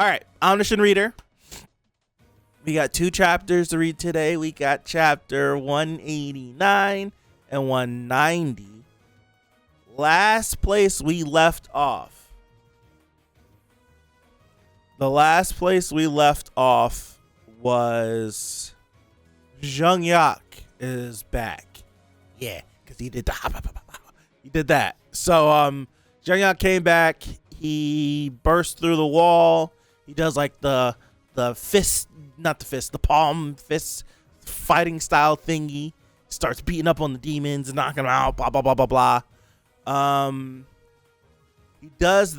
All right, Omniscient Reader. We got 2 chapters to read today. We got chapter 189 and 190. Last place we left off. The last place we left off was Zheng Yak is back. Yeah, because he did he did that. So Zheng Yak came back. He burst through the wall. He does like the fist, not the fist, the palm fist fighting style thingy. Starts beating up on the demons, knocking them out, blah blah blah blah blah. He does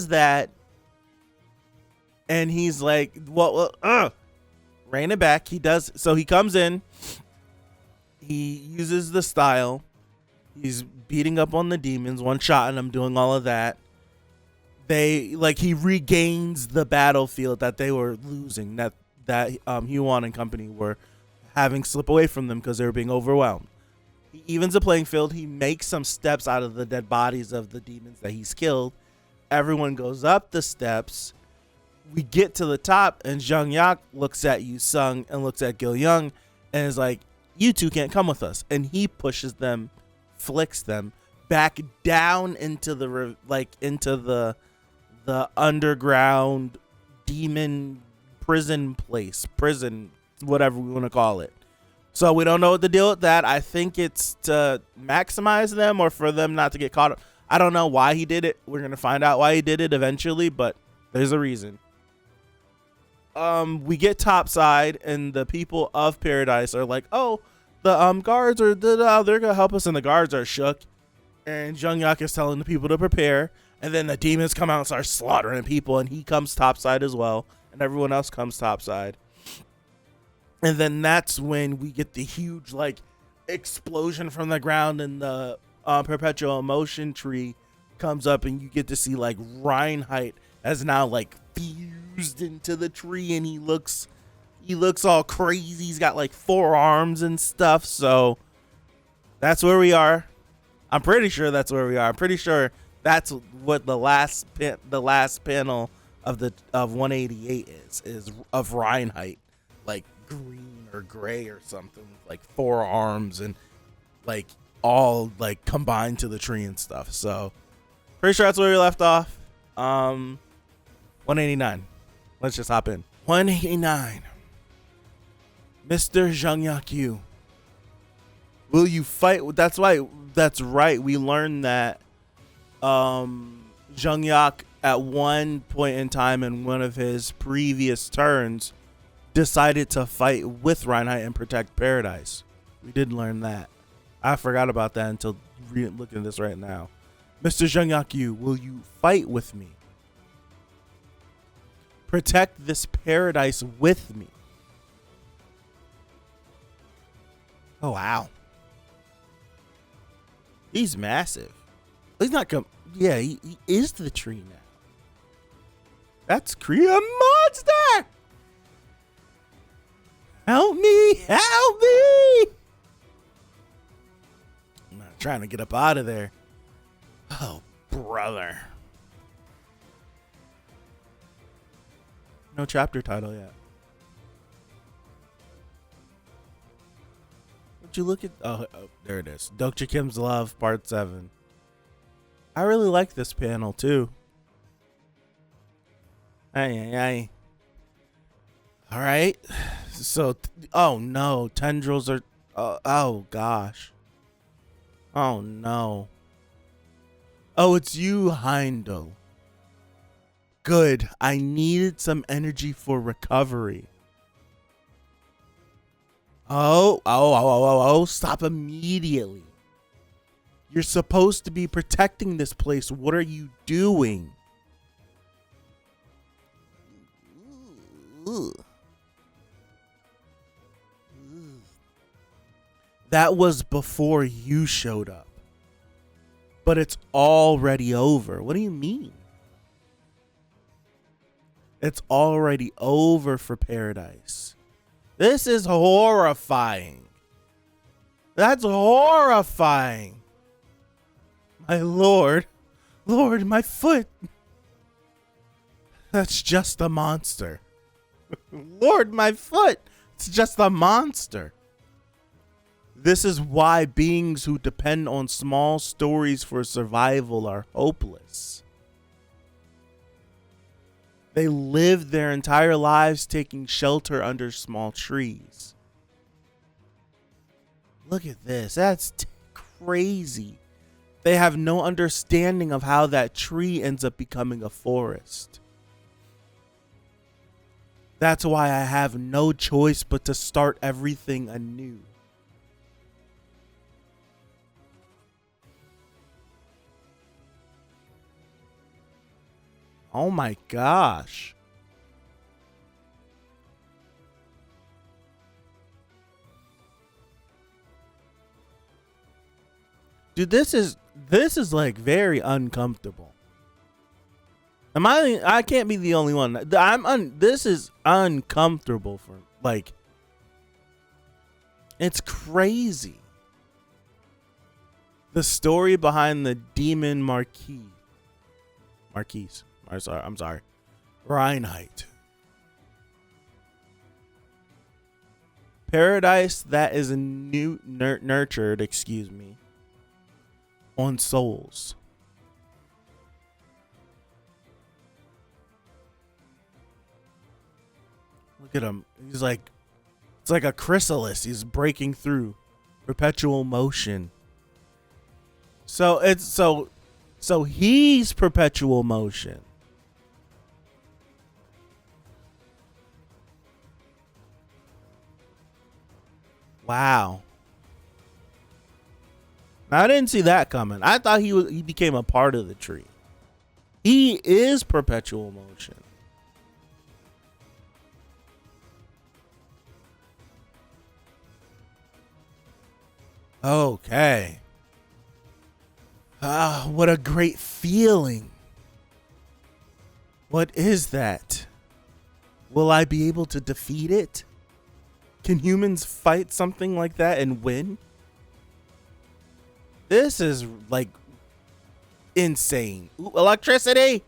that, and he's like, rein it back. He does, so he comes in, he uses the style, he's beating up on the demons, one-shotting them, doing all of that. He regains the battlefield that they were losing, that Heyo and company were having slip away from them because they were being overwhelmed. He evens the playing field. He makes some steps out of the dead bodies of the demons that he's killed. Everyone goes up the steps. We get to the top, and Zheng Yak looks at Yu Sung and looks at Gil Young and is like, you two can't come with us. And he pushes them, flicks them back down into the underground demon prison, whatever we want to call it. So we don't know what to deal with that. I think it's to maximize them or for them not to get caught up. I don't know why he did it. We're going to find out why he did it eventually, but there's a reason. We get topside, and the people of Paradise are like, oh, the guards are, they're going to help us, and the guards are shook. And Zheng Yak is telling the people to prepare, and then the demons come out and start slaughtering people, and he comes topside as well, and everyone else comes topside. And then that's when we get the huge explosion from the ground, and the perpetual emotion tree comes up, and you get to see Reinhardt has now fused into the tree, and he looks all crazy. He's got 4 arms and stuff. So that's where we are. I'm pretty sure that's where we are. I'm pretty sure that's what the last panel of 188 is of Reinhardt, green or gray or something, 4 arms and all combined to the tree and stuff. So pretty sure that's where we left off. 189. Let's just hop in. 189. Mr. Zheng Yak Yu, will you fight? That's right. We learned that Zheng Yak at one point in time in one of his previous turns decided to fight with Reinhardt and protect Paradise. We did learn that. I forgot about that until looking at this right now. Mr. Zheng Yak Yu, will you fight with me? Protect this paradise with me. Oh, wow. He's massive. He's not yeah, he is the tree now. That's a monster! Help me! Help me! I'm not trying to get up out of there. Oh, brother. No chapter title yet. Would you look at... Oh, there it is. Dokja Kim's Love, Part 7. I really like this panel, too. Aye. All right. So, oh no, tendrils are, oh gosh. Oh no. Oh, it's you, Heindel. Good. I needed some energy for recovery. Oh, stop immediately. You're supposed to be protecting this place. What are you doing? Ooh. That was before you showed up. But it's already over. What do you mean? It's already over for Paradise. This is horrifying. That's horrifying. My lord. Lord, my foot. That's just a monster. Lord, my foot. It's just a monster. This is why beings who depend on small stories for survival are hopeless. They live their entire lives taking shelter under small trees. Look at this. That's crazy. They have no understanding of how that tree ends up becoming a forest. That's why I have no choice but to start everything anew. Oh my gosh. Dude, this is like very uncomfortable. I can't be the only one. This is uncomfortable for, like, it's crazy. The story behind the demon Marquise. I'm sorry. Reinhardt. Paradise that is nurtured, on souls. Look at him. He's like, it's like a chrysalis. He's breaking through perpetual motion. So he's perpetual motion. Wow. Now, I didn't see that coming. I thought he became a part of the tree. He is perpetual motion. Okay. Ah, what a great feeling. What is that? Will I be able to defeat it? Can humans fight something like that and win? This is like insane. Ooh, electricity.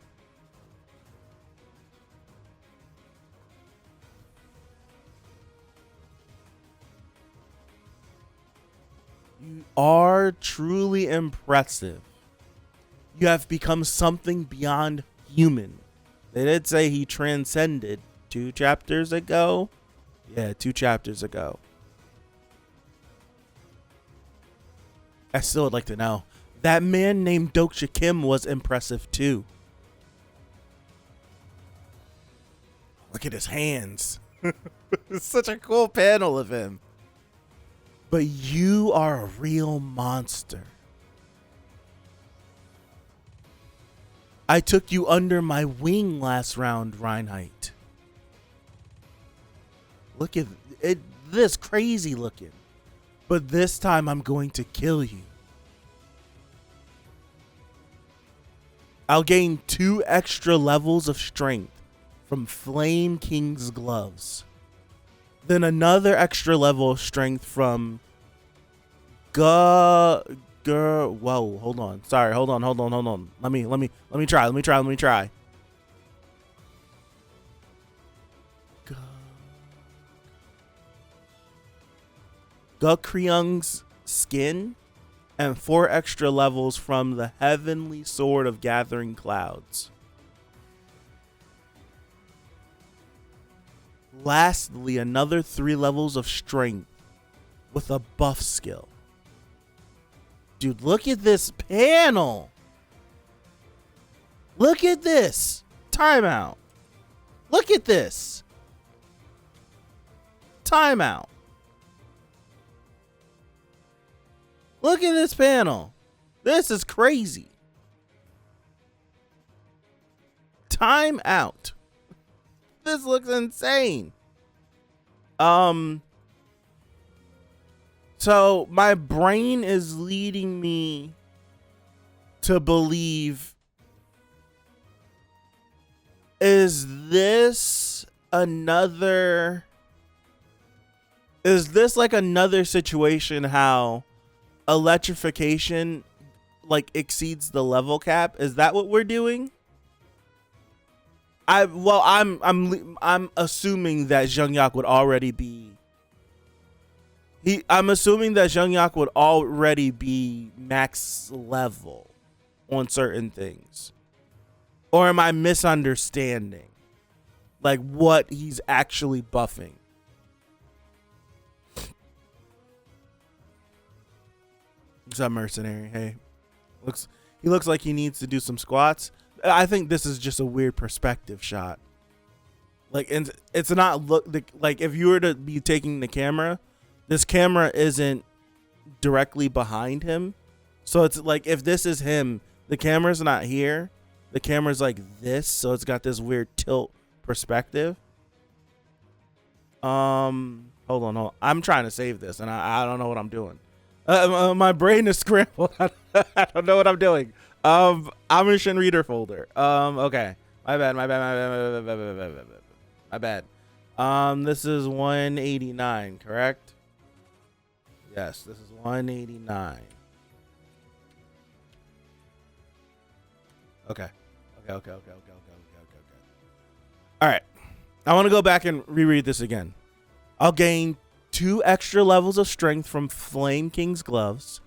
You are truly impressive. You have become something beyond human. They did say he transcended 2 chapters ago. Yeah, 2 chapters ago. I still would like to know. That man named Doksha Kim was impressive too. Look at his hands. It's such a cool panel of him. But you are a real monster. I took you under my wing last round, Reinhardt. Look at it, this crazy looking. But this time I'm going to kill you. I'll gain 2 extra levels of strength from Flame King's gloves. Then another extra level of strength from whoa, hold on. Sorry, hold on. Let me try. Gukryung's skin and 4 extra levels from the Heavenly Sword of Gathering Clouds. Lastly, another 3 levels of strength with a buff skill. Dude, look at this panel. Look at this. Timeout. Look at this. Timeout. Look at this panel. This is crazy. Time out. This looks insane. So my brain is leading me to believe, is this like another situation how electrification like exceeds the level cap? Is that what we're doing? I'm assuming that Jung-Yak would already be I'm assuming that Jung-Yak would already be max level on certain things. Or am I misunderstanding like what he's actually buffing? What's up, mercenary? Hey. He looks like he needs to do some squats. I think this is just a weird perspective shot. Like, and it's not like if you were to be taking the camera, this camera isn't directly behind him. So it's like if this is him, the camera's not here. The camera's like this, so it's got this weird tilt perspective. Hold on. I'm trying to save this, and I don't know what I'm doing. My brain is scrambled. I don't know what I'm doing. Omniscient reader folder. Okay. My bad. This is 189, correct? Yes, this is 189. Okay. All right. I want to go back and reread this again. I'll gain 2 extra levels of strength from Flame King's gloves,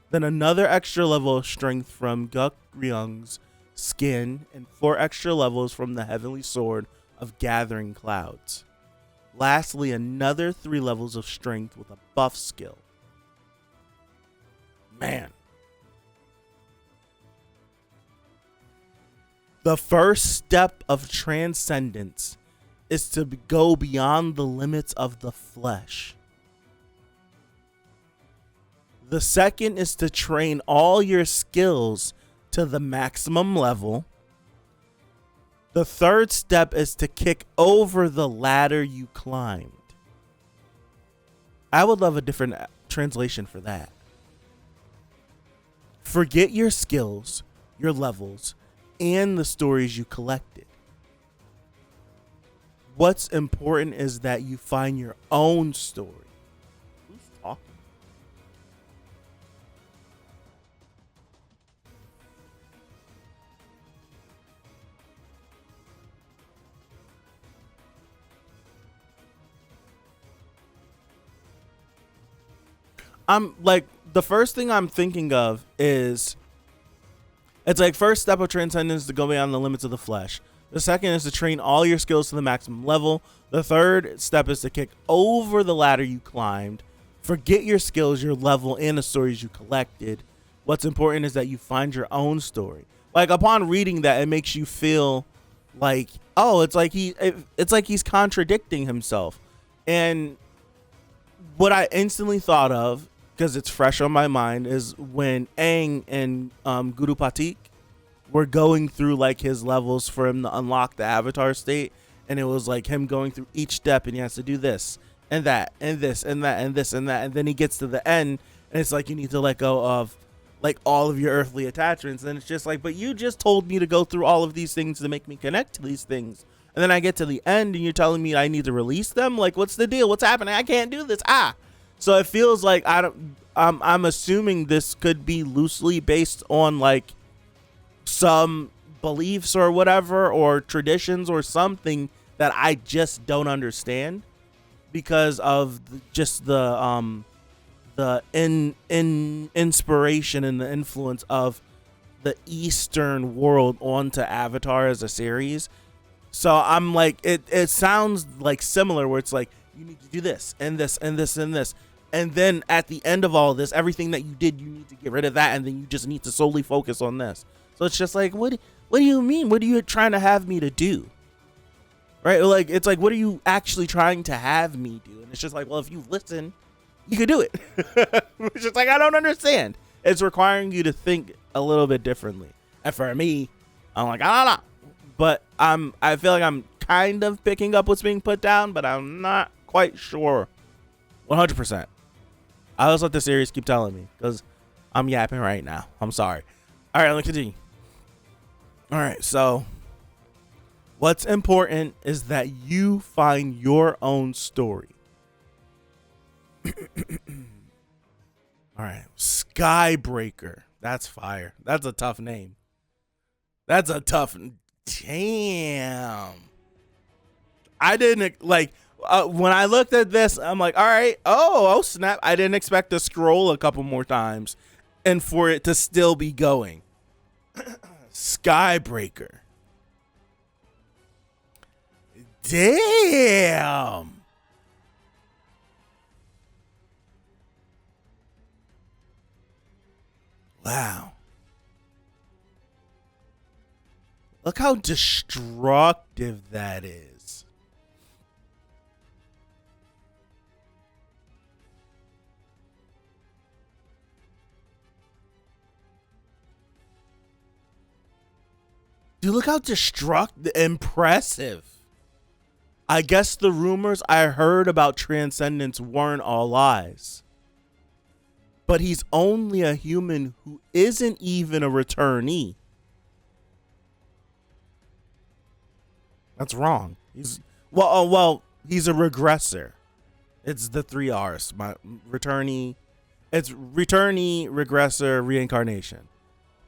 then another extra level of strength from Guk Ryung's skin, and 4 extra levels from the Heavenly Sword of Gathering Clouds. Lastly, another 3 levels of strength with a buff skill. Man. The first step of transcendence is to go beyond the limits of the flesh. The second is to train all your skills to the maximum level. The third step is to kick over the ladder you climbed. I would love a different translation for that. Forget your skills, your levels, and the stories you collected. What's important is that you find your own story. Who's talking? I'm like, the first thing I'm thinking of is, it's like first step of transcendence to go beyond the limits of the flesh. The second is to train all your skills to the maximum level. The third step is to kick over the ladder you climbed. Forget your skills, your level, and the stories you collected. What's important is that you find your own story. Like, upon reading that, it makes you feel like, oh, it's like he's contradicting himself. And what I instantly thought of, because it's fresh on my mind, is when Aang and Guru Patik were going through like his levels for him to unlock the avatar state, and it was like him going through each step, and he has to do this and that and this and that and this and that, and then he gets to the end, and it's like you need to let go of like all of your earthly attachments, and it's just like, but you just told me to go through all of these things to make me connect to these things, and then I get to the end, and you're telling me I need to release them. Like, what's the deal? What's happening? I can't do this. So it feels like I'm assuming this could be loosely based on like some beliefs or whatever, or traditions or something that I just don't understand because of just the inspiration and the influence of the Eastern world onto Avatar as a series. So I'm like, it sounds like similar, where it's like you need to do this and this and this and this. And then at the end of all this, everything that you did, you need to get rid of that, and then you just need to solely focus on this. So it's just like, what do you mean? What are you trying to have me to do? Right? Like, it's like, what are you actually trying to have me do? And it's just like, well, if you listen, you could do it. It's just like, I don't understand. It's requiring you to think a little bit differently. And for me, I'm like, I don't know. But I feel like I'm kind of picking up what's being put down, but I'm not quite sure 100%. I'll just let the series keep telling me, because I'm yapping right now. I'm sorry. All right, let's continue. All right, so what's important is that you find your own story. All right, Skybreaker. That's fire. That's a tough name. That's a tough. Damn. I didn't like when I looked at this. I'm like, all right, oh snap! I didn't expect to scroll a couple more times, and for it to still be going. Skybreaker. Damn. Wow. Look how destructive that is. Dude, look how impressive. I guess the rumors I heard about Transcendence weren't all lies. But he's only a human who isn't even a returnee. That's wrong. He's he's a regressor. It's the 3 R's. My returnee. It's returnee, regressor, reincarnation.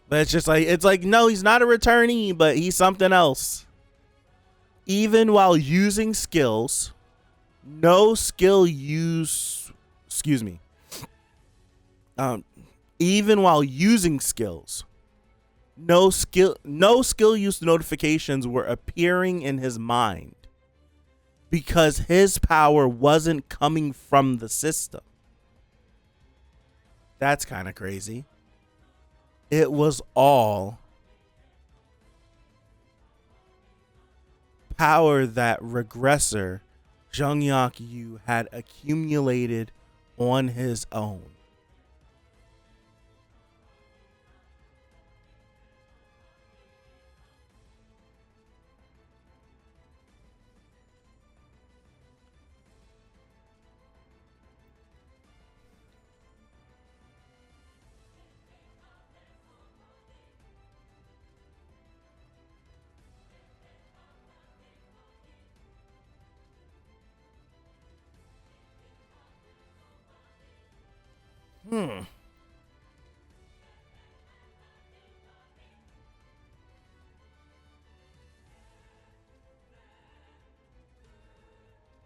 But it's like no, he's not a returnee, but he's something else. Even while using skills, no skill use. Excuse me. Even while using skills, no skill use notifications were appearing in his mind because his power wasn't coming from the system. That's kind of crazy. It was all power that regressor Jung-Yak Yu had accumulated on his own.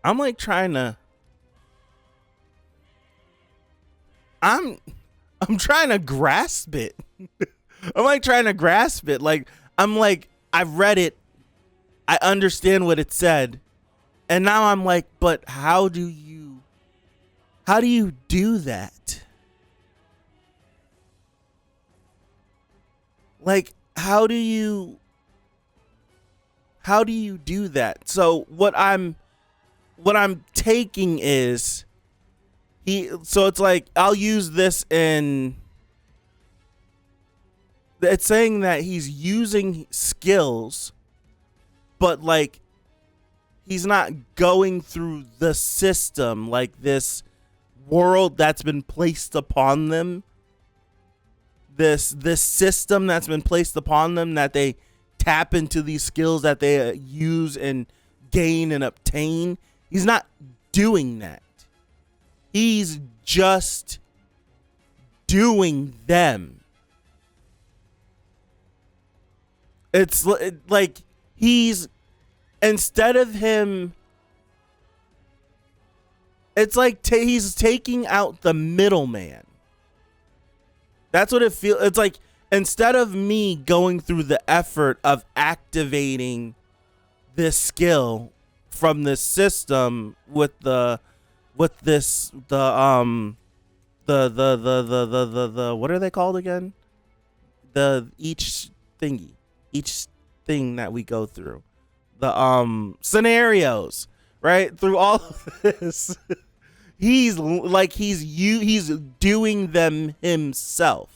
I'm like trying to I'm trying to grasp it. I'm like trying to grasp it. Like I'm like I've read it. I understand what it said. And now I'm like, but how do you do that? Like how do you do that? So what I'm taking is so it's like I'll use this in it's saying that he's using skills, but like he's not going through the system, like this world that's been placed upon them, this system that's been placed upon them, that they tap into these skills that they use and gain and obtain. He's not doing that. He's just doing them. It's like he's, instead of him, it's like he's taking out the middleman. That's what it feels. It's like instead of me going through the effort of activating this skill from this system with the what are they called again? Each thing that we go through, the scenarios, right? Through all of this, he's doing them himself.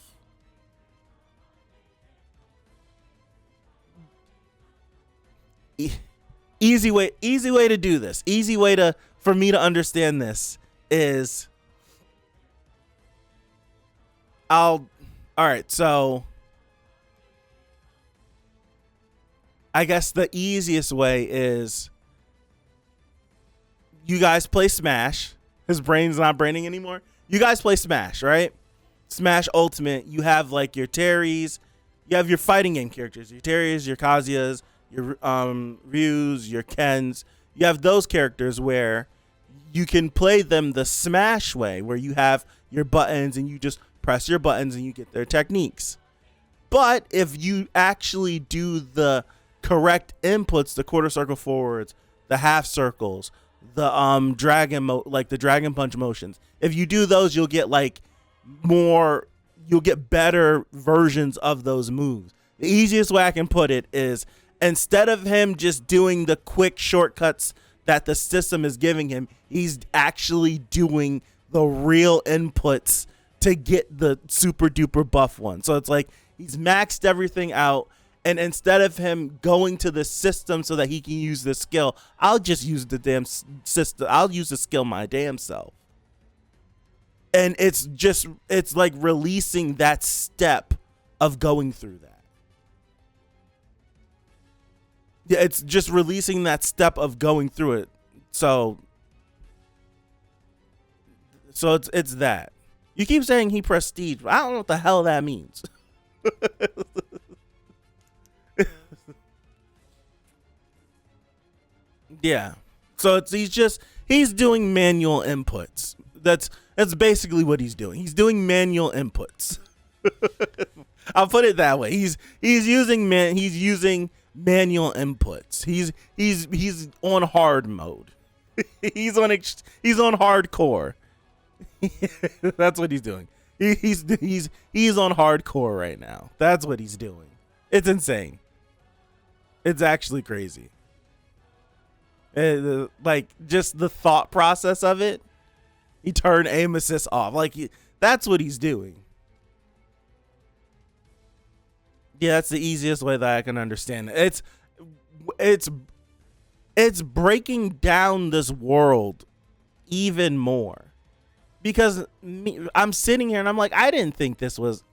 Easy way to do this. Easy way for me to understand this is all right, so I guess the easiest way is you guys play Smash. His brain's not braining anymore. You guys play Smash, right? Smash Ultimate. You have like your Terrys. You have your fighting game characters. Your Terrys, your Kazuya's, your Ryus, your Kens. You have those characters where you can play them the Smash way, where you have your buttons and you just press your buttons and you get their techniques. But if you actually do the correct inputs, the quarter circle forwards, the half circles, the like the dragon punch motions, if you do those, you'll get you'll get better versions of those moves. The easiest way I can put it is, instead of him just doing the quick shortcuts that the system is giving him, he's actually doing the real inputs to get the super duper buff one. So it's like he's maxed everything out, and instead of him going to the system so that he can use the skill, I'll just use the damn system. I'll use the skill my damn self. And it's like releasing that step of going through that. Yeah, it's just releasing that step of going through it. So it's that. You keep saying he prestige, but I don't know what the hell that means. Yeah. So he's doing manual inputs. That's basically what he's doing. He's doing manual inputs. I'll put it that way. He's using manual inputs. He's on hard mode. he's on hardcore. That's what he's doing. He's on hardcore right now. That's what he's doing. It's insane. It's actually crazy. Like, just the thought process of it. He turned aim assist off. Like, that's what he's doing. Yeah, that's the easiest way that I can understand it. It's breaking down this world even more. Because I'm sitting here and I'm like, I didn't think this was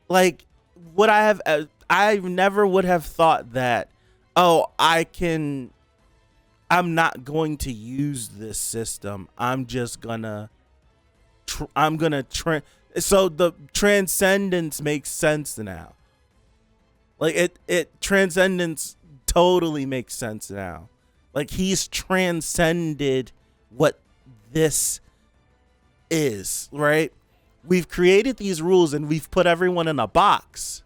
like what I never would have thought that, I'm not going to use this system. I'm just gonna so the transcendence makes sense now. Like transcendence totally makes sense now. Like, he's transcended what this is, right? We've created these rules and we've put everyone in a box,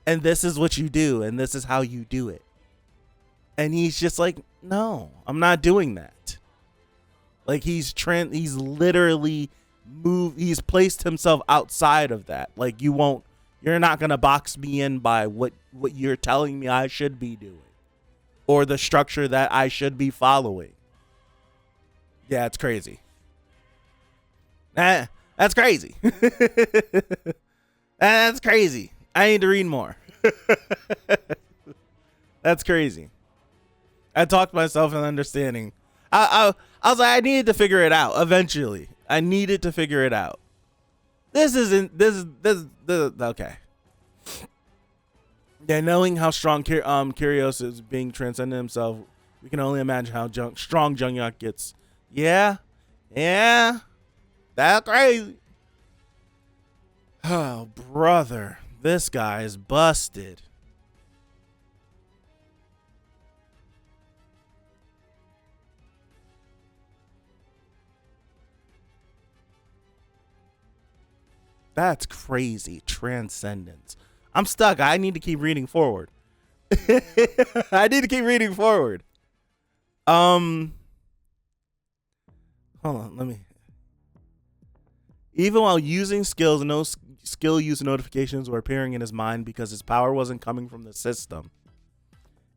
and this is what you do and this is how you do it. And he's just like, no, I'm not doing that. Like, he's literally he's placed himself outside of that. Like, you're not gonna box me in by what you're telling me I should be doing, or the structure that I should be following. Yeah, it's crazy. That's crazy. That's crazy. I need to read more. That's crazy. I talked myself into understanding. I was like, I needed to figure it out eventually. I needed to figure it out. This is okay. Yeah, knowing how strong Kyrios is being transcended himself, we can only imagine how strong Jungyak gets. Yeah, that's crazy. Oh, brother, this guy is busted. That's crazy. Transcendence. I'm stuck. I need to keep reading forward. I need to keep reading forward. Hold on. Let me. Even while using skills, no skill use notifications were appearing in his mind because his power wasn't coming from the system.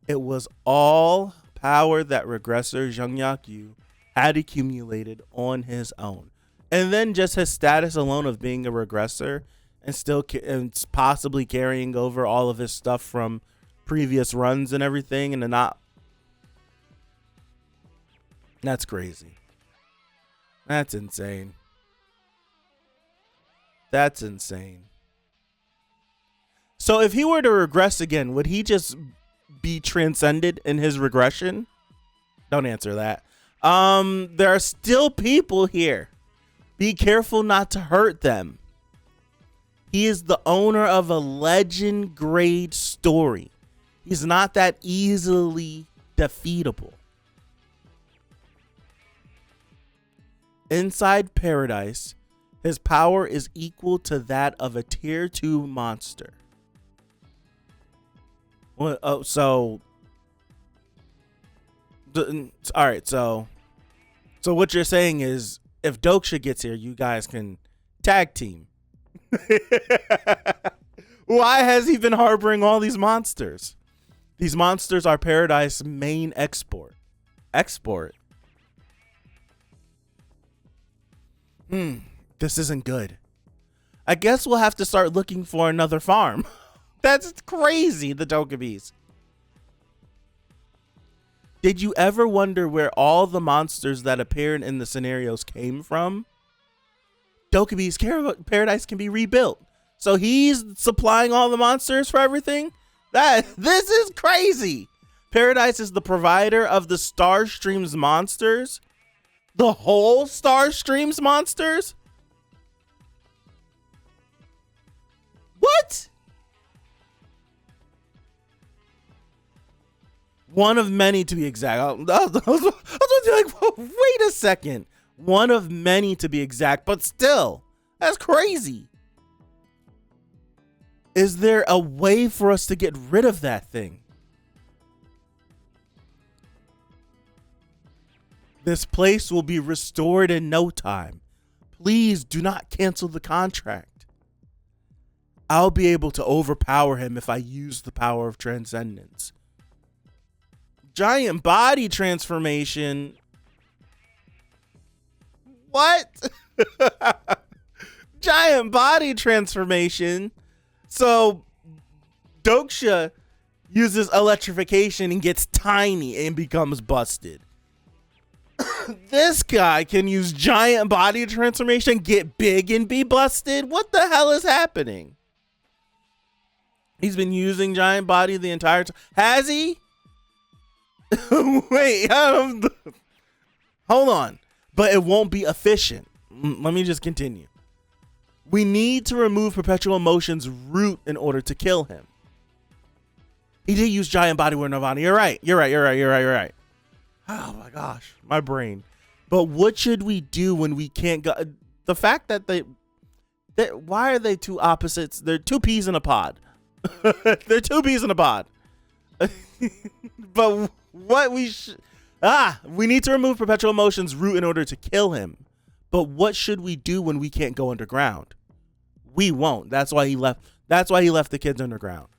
It was all power that regressor Jungyak Yu had accumulated on his own. And then just his status alone of being a regressor and possibly carrying over all of his stuff from previous runs and everything, and that's crazy. That's insane. That's insane. So if he were to regress again, would he just be transcended in his regression? Don't answer that. There are still people here. Be careful not to hurt them. He is the owner of a legend grade story. He's not that easily defeatable. Inside Paradise, his power is equal to that of a tier 2 monster. Well, all right, so what you're saying is if Doksha gets here, you guys can tag team. Why has he been harboring all these monsters? These monsters are Paradise main export. This isn't good. I guess we'll have to start looking for another farm. That's crazy, the Dokkaebis. Did you ever wonder where all the monsters that appeared in the scenarios came from? Dokkaebi's Paradise can be rebuilt. So he's supplying all the monsters for everything? This is crazy. Paradise is the provider of the Starstream's monsters? The whole Starstream's monsters? What? One of many to be exact. I was like, wait a second. One of many to be exact, but still, that's crazy. Is there a way for us to get rid of that thing? This place will be restored in no time. Please do not cancel the contract. I'll be able to overpower him if I use the power of transcendence. Giant body transformation. What? Giant body transformation. So Doksha uses electrification and gets tiny and becomes busted. This guy can use giant body transformation, get big and be busted. What the hell is happening? He's been using giant body the entire time. Has he? Wait, hold on. But it won't be efficient. Let me just continue. We need to remove Perpetual Motion's root in order to kill him. He did use giant body with Nirvana. You're right. Oh my gosh, my brain. But what should we do when we can't go? The fact that why are they two opposites? They're two peas in a pod. They're two peas in a pod. But what we need to remove Perpetual Motion's root in order to kill him. But what should we do when we can't go underground? We won't. That's why he left. That's why he left the kids underground.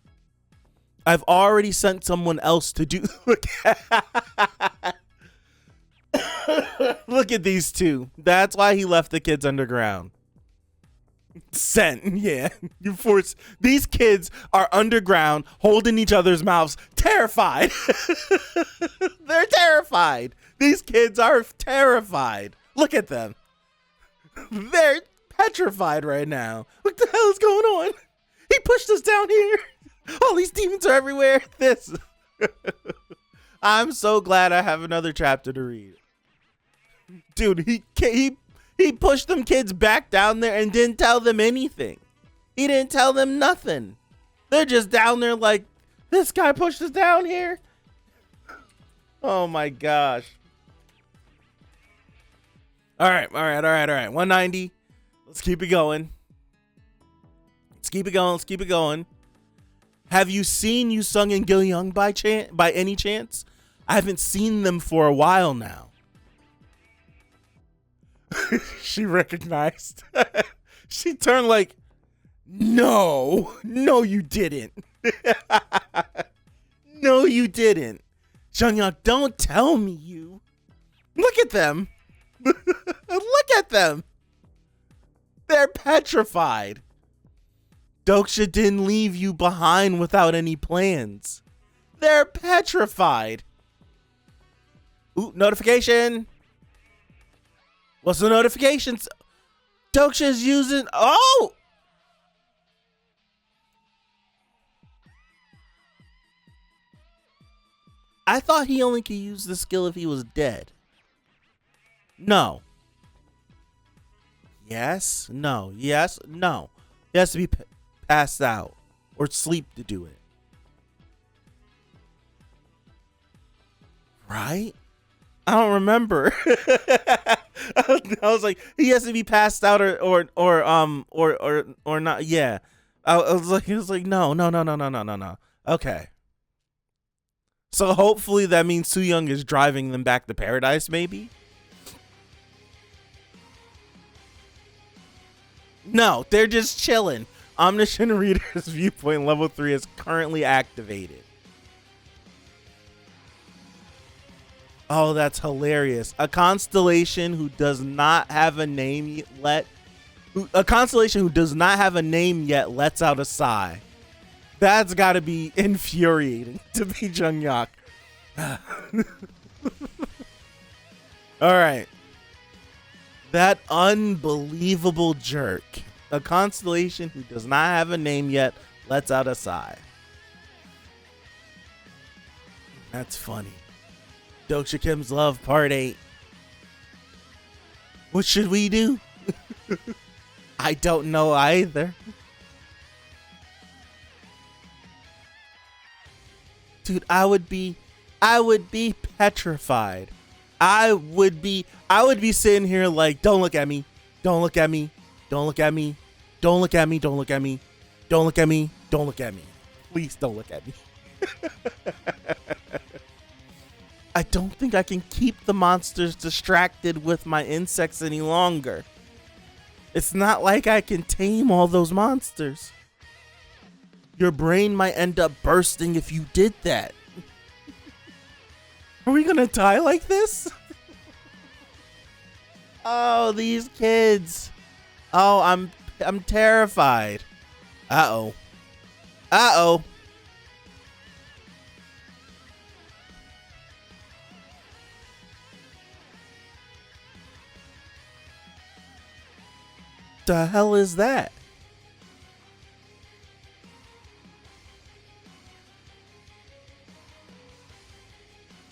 I've already sent someone else to do. Look at these two. That's why he left the kids underground. Sent. Yeah. You force. These kids are underground, holding each other's mouths, terrified. They're terrified. These kids are terrified. Look at them. They're petrified right now. What the hell is going on? He pushed us down here. All these demons are everywhere. This. I'm so glad I have another chapter to read. Dude, he pushed them kids back down there and didn't tell them anything. He didn't tell them nothing. They're just down there like, this guy pushed us down here. Oh my gosh. All right. 190. Let's keep it going. Let's keep it going. Have you seen Yu Sung and Gil Young by any chance? I haven't seen them for a while now. She recognized. She turned like, no, you didn't. No, you didn't. Junghyuk, don't tell me you. Look at them. Look at them. They're petrified. Doksha didn't leave you behind without any plans. They're petrified. Ooh, notification. What's the notifications? Doksha's using... Oh! I thought he only could use the skill if he was dead. No. Yes. No. Yes. No. He has to be passed out or sleep to do it. Right? I don't remember. I was like, he has to be passed out or not. Yeah, I was like, he was like, no. Okay, so hopefully that means Soo Young is driving them back to paradise. Maybe. No, they're just chilling. Omniscient Reader's Viewpoint level 3 is currently activated. Oh, that's hilarious. A constellation who does not have a name yet lets out a sigh. That's got to be infuriating to be Jungyak. All right. That unbelievable jerk. A constellation who does not have a name yet lets out a sigh. That's funny. Doksha Kim's Love Part 8. What should we do? I don't know either. Dude, I would be petrified. I would be sitting here like, don't look at me. Don't look at me. Don't look at me. Don't look at me. Don't look at me. Don't look at me. Don't look at me. Please don't look at me. I don't think I can keep the monsters distracted with my insects any longer. It's not like I can tame all those monsters. Your brain might end up bursting if you did that. Are we gonna die like this? Oh, these kids. Oh, I'm terrified. Uh-oh. Uh-oh. The hell is that?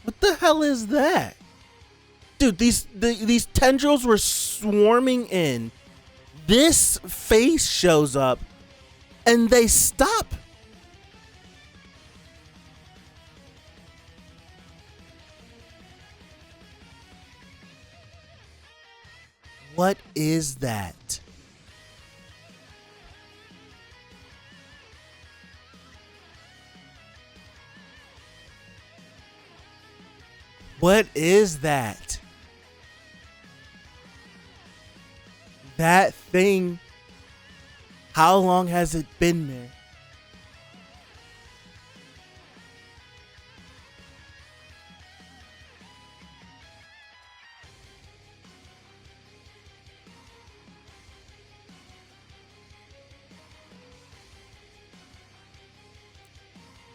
What the hell is that? Dude, these tendrils were swarming in. This face shows up and they stop. What is that? What is that? That thing, how long has it been there?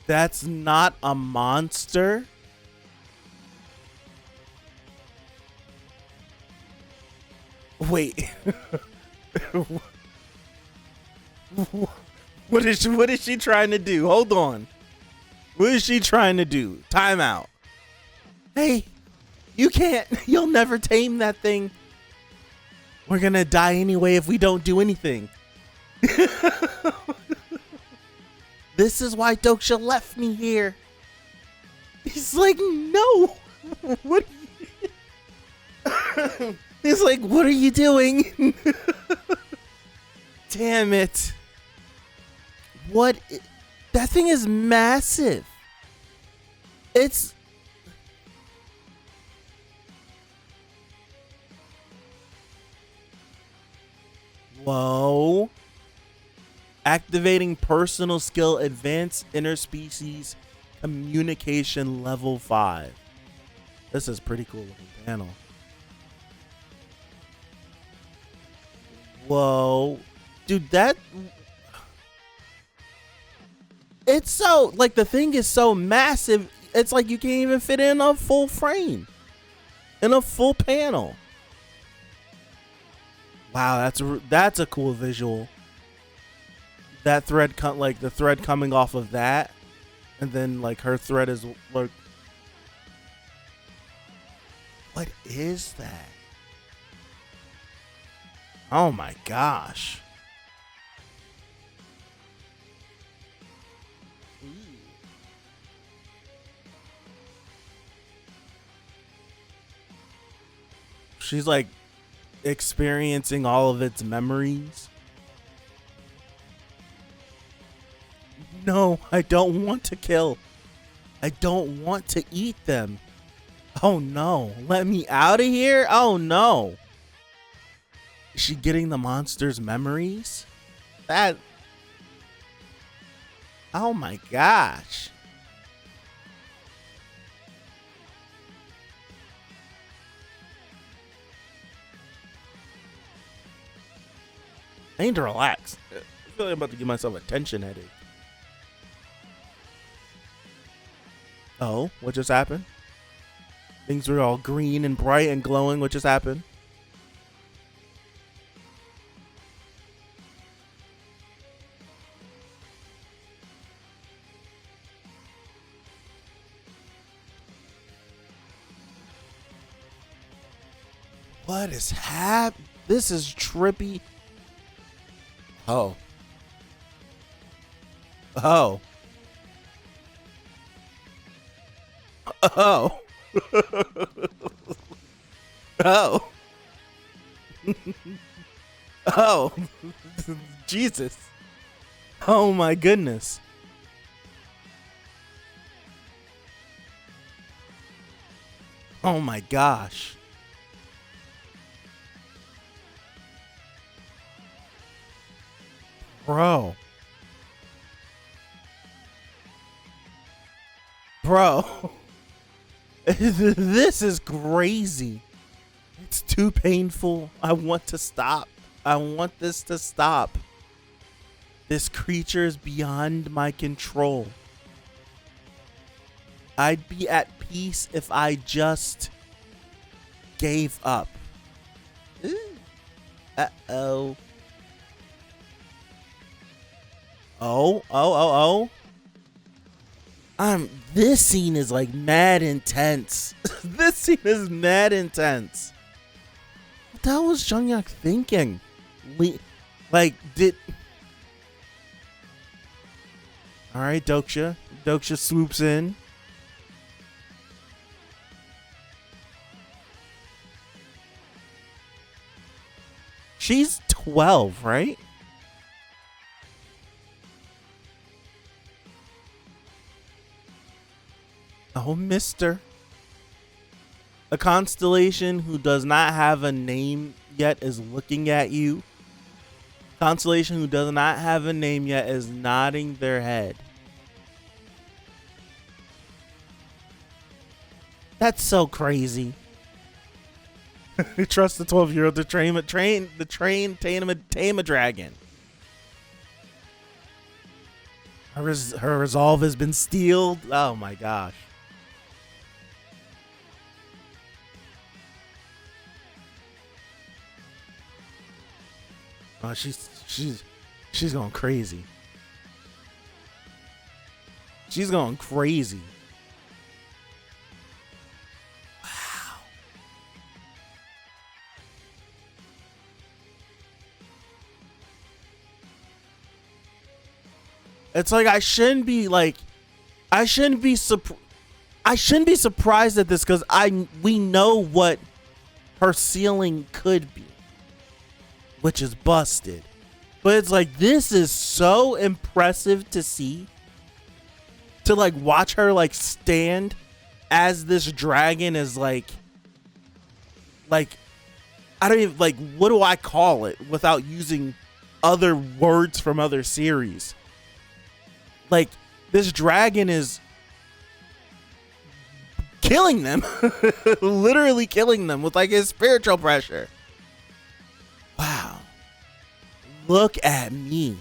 That's not a monster? Wait. What is she trying to do? Hold on. What is she trying to do? Time out. Hey, you'll never tame that thing. We're gonna die anyway if we don't do anything. This is why Doksha left me here. He's like, no. What? He's like, what are you doing? Damn it. That thing is massive. It's... Whoa. Activating personal skill advanced interspecies communication level 5. This is pretty cool looking panel. Whoa. Dude, it's so, like, the thing is so massive, it's like you can't even fit in a full frame. In a full panel. Wow, that's a cool visual. That thread like the thread coming off of that, and then like her thread is like, what is that? Oh my gosh. She's like experiencing all of its memories. No, I don't want to kill. I don't want to eat them. Oh no, let me out of here. Oh no. Is she getting the monster's memories? That. Oh my gosh. I need to relax. I feel like I'm about to give myself a tension headache. Oh, what just happened? Things were all green and bright and glowing. What just happened? What is happening? This is trippy. Oh. Oh. Oh. Oh. Oh. Jesus. Oh my goodness. Oh my gosh. Bro. Bro. This is crazy. It's too painful. I want to stop. I want this to stop. This creature is beyond my control. I'd be at peace if I just gave up. Uh-oh. Oh. This scene is like mad intense. This scene is mad intense. What the hell was Jungyak thinking? Alright, Doksha. Doksha swoops in. She's 12, right? Oh, mister. A constellation who does not have a name yet is looking at you. Constellation who does not have a name yet is nodding their head. That's so crazy. Trust the 12-year-old to tame a dragon. Her resolve has been steeled. Oh my gosh. Oh, she's going crazy. She's going crazy. Wow. It's like I shouldn't be surprised at this because we know what her ceiling could be, which is busted. But it's like, this is so impressive to see, to like watch her like stand as this dragon is like I don't even, like, what do I call it without using other words from other series? Like, this dragon is killing them. Literally killing them with like his spiritual pressure. Wow. Look at me.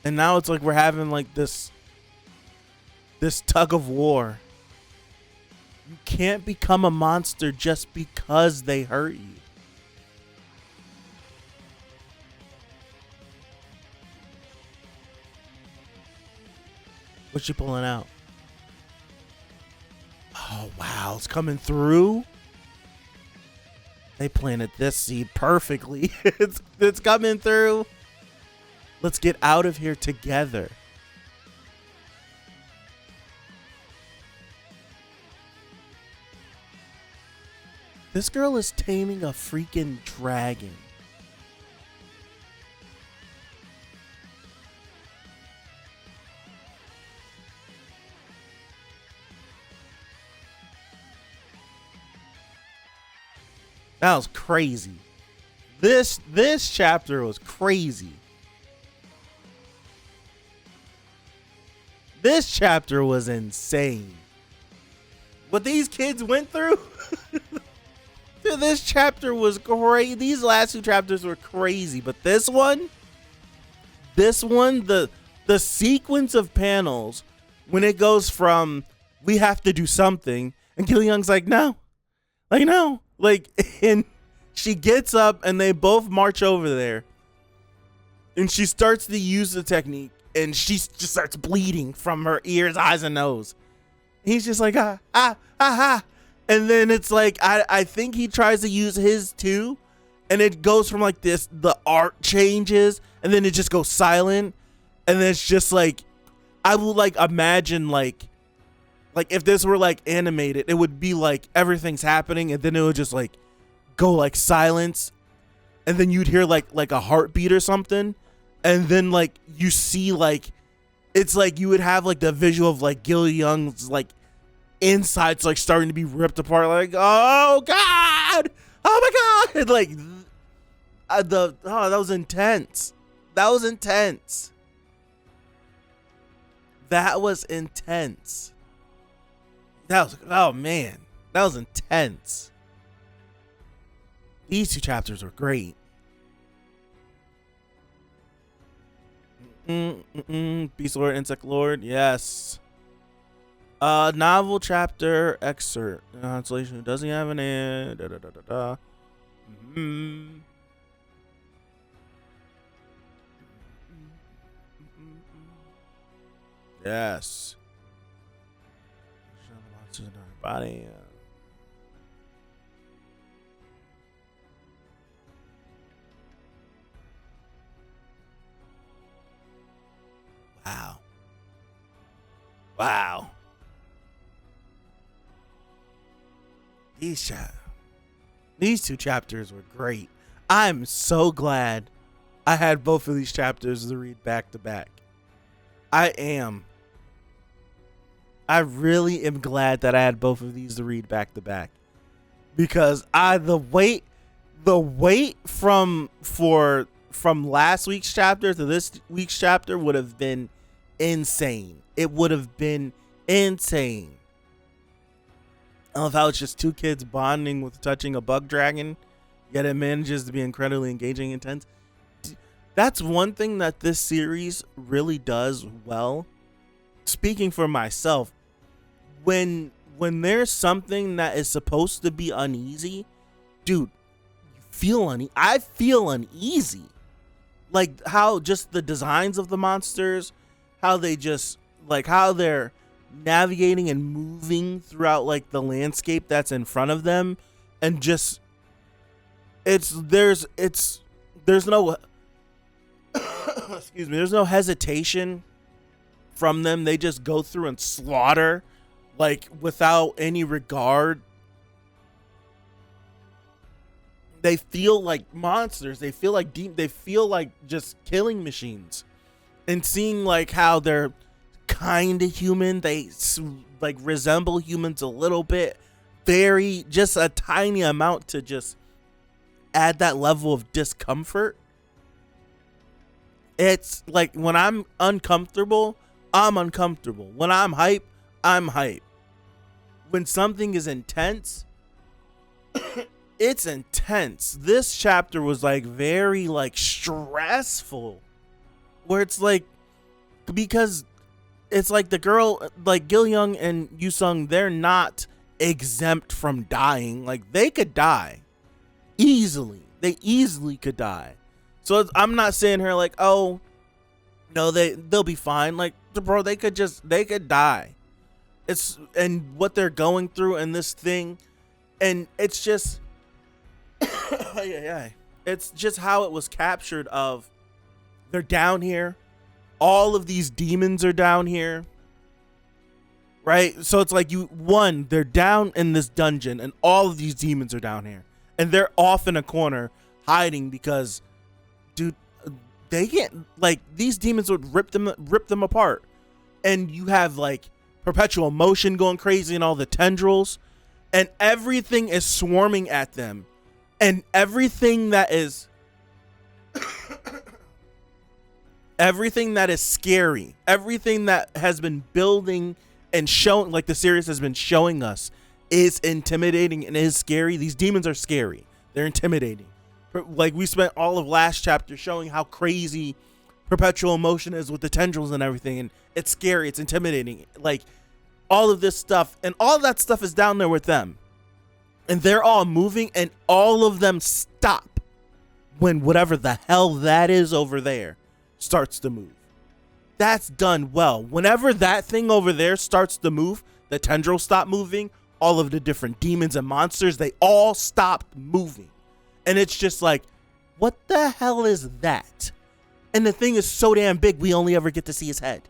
And now it's like we're having like this tug of war. You can't become a monster just because they hurt you. What's she pulling out? Oh, wow. It's coming through. They planted this seed perfectly. It's coming through. Let's get out of here together. This girl is taming a freaking dragon. That was crazy. This chapter was crazy. This chapter was insane. What these kids went through. Dude, this chapter was great. These last two chapters were crazy, but this one, the sequence of panels when it goes from we have to do something and Gil Young's like no, and she gets up and they both march over there and she starts to use the technique and she just starts bleeding from her ears, eyes, and nose. He's just like and then it's like I think he tries to use his too, and it goes from like this, the art changes and then it just goes silent, and then it's just like I would like imagine like if this were like animated, it would be like everything's happening and then it would just like go like silence, and then you'd hear like a heartbeat or something, and then like you see like it's like you would have like the visual of like Gil Young's like insides like starting to be ripped apart, like oh god, oh my god, like that was intense. That was intense. That was intense. That was, oh man, that was intense. These two chapters were great. Beast Lord, Insect Lord, yes. Novel chapter excerpt. Constellation doesn't have an end. Yes. Body. Wow. Wow. These two chapters were great. I'm so glad I had both of these chapters to read back to back. I am. I really am glad that I had both of these to read back to back, because the wait from last week's chapter to this week's chapter would have been insane. It would have been insane. I love how it's just two kids bonding with touching a bug dragon, yet it manages to be incredibly engaging and intense. That's one thing that this series really does well. Speaking for myself, when there's something that is supposed to be uneasy, dude, I feel uneasy. Like how just the designs of the monsters, how they just like how they're navigating and moving throughout like the landscape that's in front of them, and just there's no excuse me, there's no hesitation from them. They just go through and slaughter like without any regard. They feel like monsters. They feel like they feel like just killing machines. And seeing like how they're kind of human, they like resemble humans a little bit, very just a tiny amount to just add that level of discomfort. It's like when I'm uncomfortable, I'm uncomfortable. When I'm hype, I'm hype. When something is intense, it's intense. This chapter was like very like stressful, where it's like, because it's like the girl, like Gil Young and Yusung, they're not exempt from dying. Like they could die easily. They easily could die. So I'm not saying here like, oh no, they'll be fine. Like bro, they could die. And what they're going through in this thing, and it's just it's just how it was captured of they're down here, all of these demons are down here, right? So it's like they're down in this dungeon and all of these demons are down here and they're off in a corner hiding because, dude, they can't, like, these demons would rip them apart. And you have like perpetual motion going crazy and all the tendrils and everything is swarming at them, and everything that is scary, everything that has been building and shown, like the series has been showing us, is intimidating and is scary. These demons are scary. They're intimidating. Like, we spent all of last chapter showing how crazy perpetual motion is with the tendrils and everything, and it's scary, it's intimidating. Like, all of this stuff, and all of that stuff is down there with them, and they're all moving, and all of them stop when whatever the hell that is over there starts to move. That's done well. Whenever that thing over there starts to move, the tendrils stop moving, all of the different demons and monsters, they all stop moving. And it's just like, what the hell is that? And the thing is so damn big, we only ever get to see his head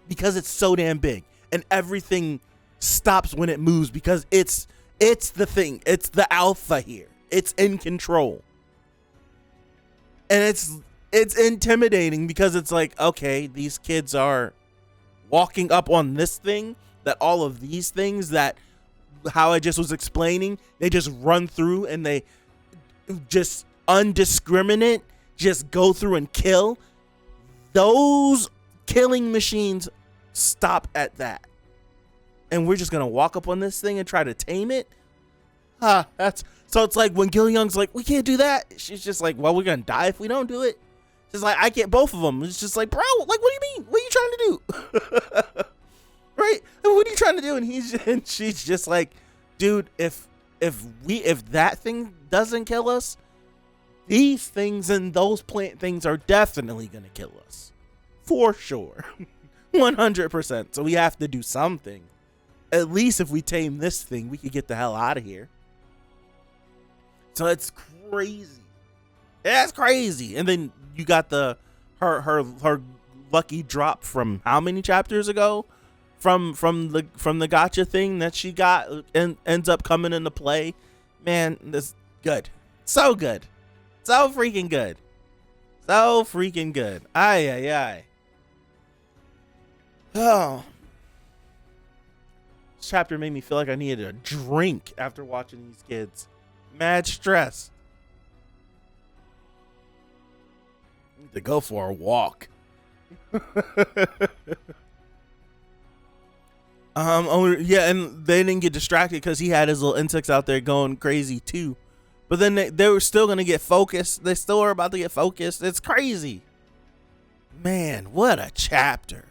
because it's so damn big, and everything stops when it moves because it's the thing. It's the alpha here. It's in control. And it's intimidating because it's like, okay, these kids are walking up on this thing that all of these things that, how I just was explaining, they just run through and they just undiscriminate, just go through and kill. Those killing machines stop at that. And we're just going to walk up on this thing and try to tame it? So it's like when Gil Young's like, we can't do that. She's just like, well, we're going to die if we don't do it. She's like, I can't, both of them. It's just like, bro, like, what do you mean? What are you trying to do? Right? What are you trying to do? And she's just like, dude, if that thing doesn't kill us, these things and those plant things are definitely going to kill us. For sure. 100%. So we have to do something. At least if we tame this thing, we could get the hell out of here. So it's crazy. That's crazy. And then you got her lucky drop from how many chapters ago? From the gotcha thing that she got and ends up coming into play. Man, this good. So good. So freaking good. So freaking good. Aye. Oh. This chapter made me feel like I needed a drink after watching these kids. Mad stress. Need to go for a walk. And they didn't get distracted because he had his little insects out there going crazy too. But then they were still gonna get focused. They still are about to get focused. It's crazy. Man, what a chapter.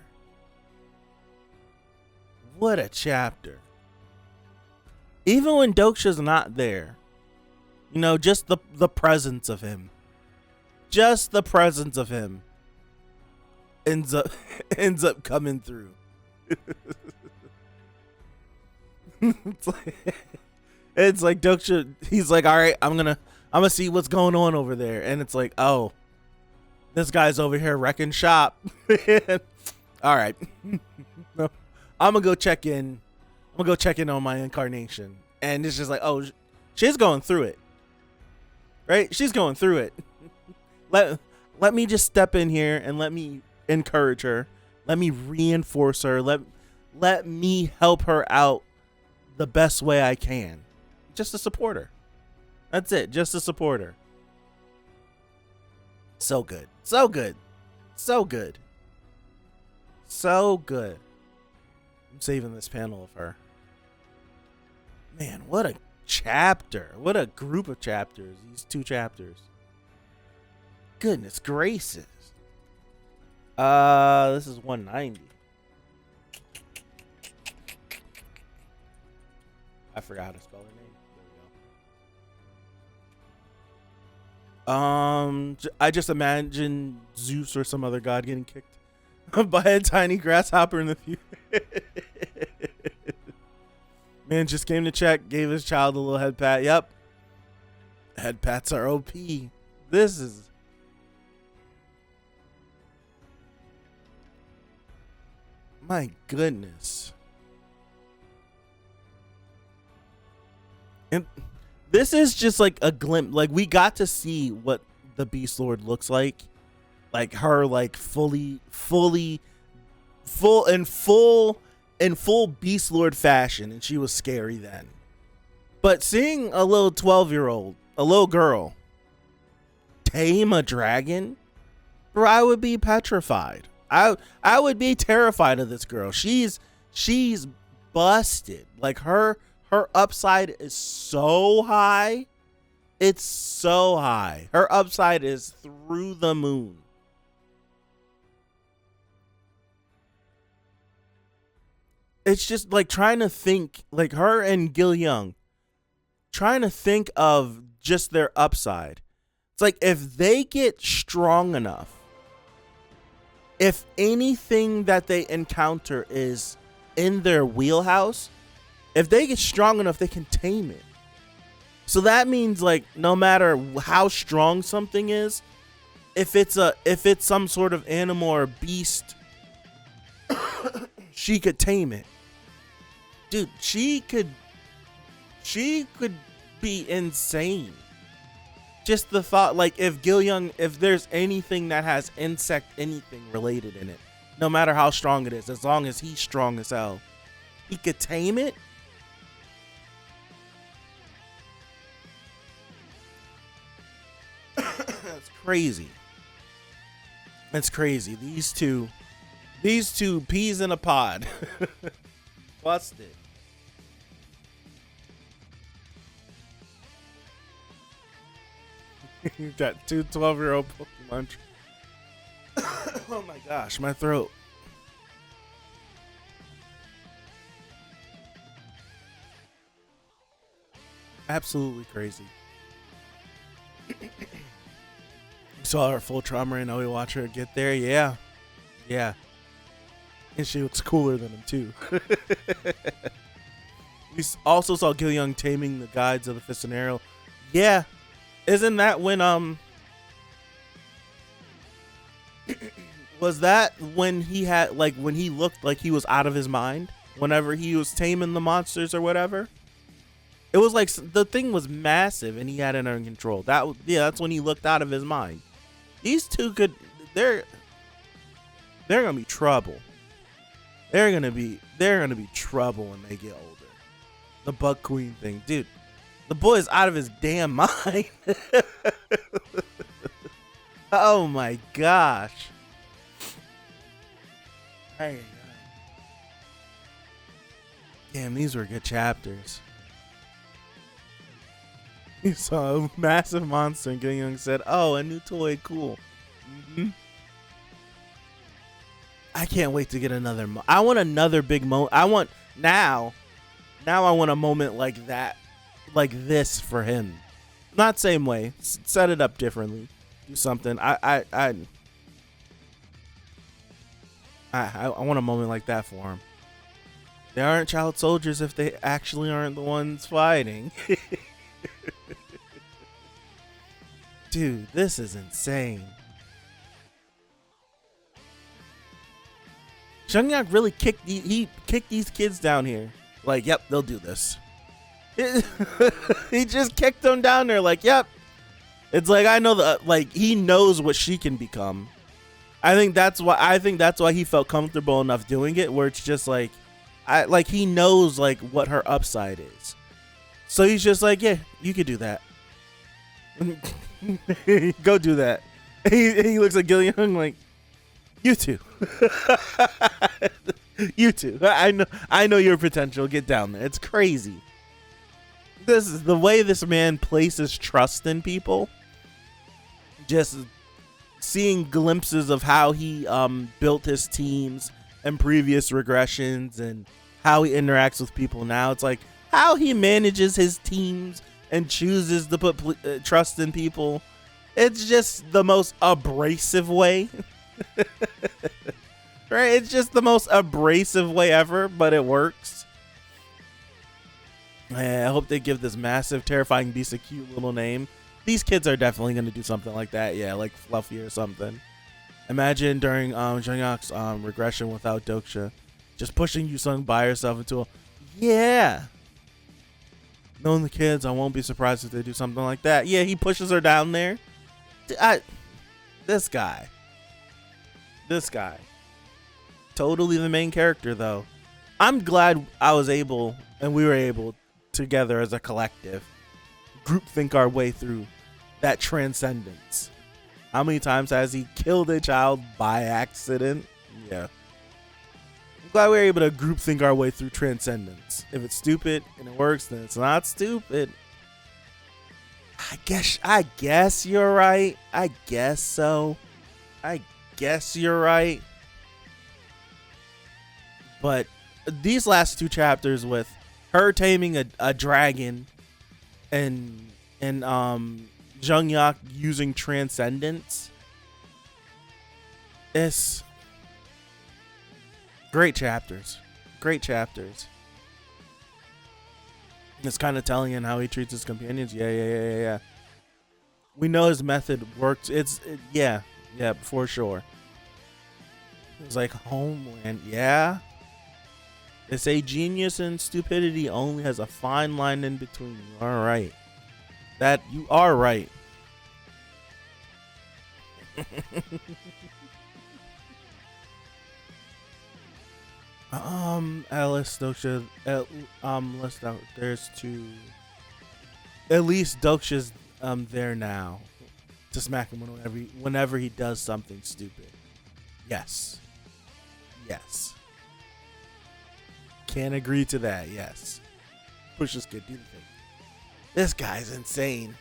What a chapter. Even when Doksha's not there, you know, just the presence of him. Just the presence of him ends up coming through. It's like Doksha, he's like, all right, I'm gonna see what's going on over there. And it's like, oh, this guy's over here wrecking shop. All right. I'm gonna go check in. I'm gonna go check in on my incarnation. And it's just like, oh, she's going through it. Right? She's going through it. Let me just step in here and let me encourage her. Let me reinforce her. Let me help her out the best way I can. Just to support her. That's it. Just to support her. So good. So good. So good. So good. I'm saving this panel of her. Man, what a chapter. What a group of chapters. These two chapters. Goodness gracious. This is 190. I forgot how to spell her name. There we go. I just imagine Zeus or some other god getting kicked by a tiny grasshopper in the future. Man just came to check, gave his child a little head pat. Yep. Head pats are OP. This is... My goodness. And this is just like a glimpse. Like we got to see what the Beast Lord looks like her, like full Beast Lord fashion, and she was scary then. But seeing a little 12-year-old, a little girl, tame a dragon, bro, I would be petrified. I would be terrified of this girl. She's busted. Like her upside is so high. It's so high. Her upside is through the moon. It's just like trying to think, like her and Gil Young, trying to think of just their upside. It's like if they get strong enough, if anything that they encounter is in their wheelhouse, if they get strong enough, they can tame it. So that means like no matter how strong something is, if it's some sort of animal or beast, she could tame it. Dude, she could be insane. Just the thought, like if Gil Young, if there's anything that has anything related in it, no matter how strong it is, as long as he's strong as hell, he could tame it. That's crazy. That's crazy. These two peas in a pod. Busted. You got two 12-year-old Pokemon. Oh my gosh, my throat. Absolutely crazy. Saw her full trauma and now we watch her get there. Yeah. And she looks cooler than him too. We also saw Gil Young taming the guides of the Fist and Arrow. Yeah. Isn't that when was that when he had, like, when he looked like he was out of his mind whenever he was taming the monsters or whatever? It was like the thing was massive and he had it under control. That's when he looked out of his mind. These two they're gonna be trouble. They're gonna be trouble when they get older. The Bug Queen thing, dude. The boy is out of his damn mind. Oh my gosh. Hey. Damn, these were good chapters. You saw a massive monster and Gil Young said, "Oh, a new toy, cool." Mm-hmm. I can't wait to get another. I want another big moment. I want now I want a moment like that, like this for him. Not same way. Set it up differently. Do something. I want a moment like that for him. They aren't child soldiers if they actually aren't the ones fighting. Dude, this is insane. Jungyak really kicked these kids down here. Like, yep, they'll do this. He just kicked them down there like, yep. It's like, I know like he knows what she can become. I think that's why he felt comfortable enough doing it, where it's just like he knows like what her upside is. So he's just like, yeah, you could do that. Go do that. He looks at Gil Young like, you too. You too. I know your potential. Get down there. It's crazy. This is the way this man places trust in people. Just seeing glimpses of how he built his teams and previous regressions and how he interacts with people now. It's like how he manages his teams and chooses to put trust in people. It's just the most abrasive way. Right? It's just the most abrasive way ever, but it works. I hope they give this massive, terrifying beast a cute little name. These kids are definitely going to do something like that. Yeah, like Fluffy or something. Imagine during Jungyak's regression without Doksha, just pushing Yusung by herself into a... Yeah. Knowing the kids, I won't be surprised if they do something like that. Yeah, he pushes her down there. This guy. Totally the main character, though. I'm glad I was able, and we were able, together as a collective, group think our way through that transcendence. How many times has he killed a child by accident? Yeah. I'm glad we were able to group think our way through transcendence. If it's stupid and it works, then it's not stupid. I guess you're right. I guess so. I guess you're right. But these last two chapters with her taming a dragon and Jung-yak using transcendence, it's great chapters. It's kind of telling in how he treats his companions. Yeah. We know his method works. Yeah, for sure. It's like Homeland. Yeah. They say genius and stupidity only has a fine line in between. All right. That you are right. Alice Doksha. Let's out. There's two. At least Doksha's there now to smack him whenever he does something stupid. Yes. Can't agree to that. Yes. Push this kid, do the thing. This guy's insane.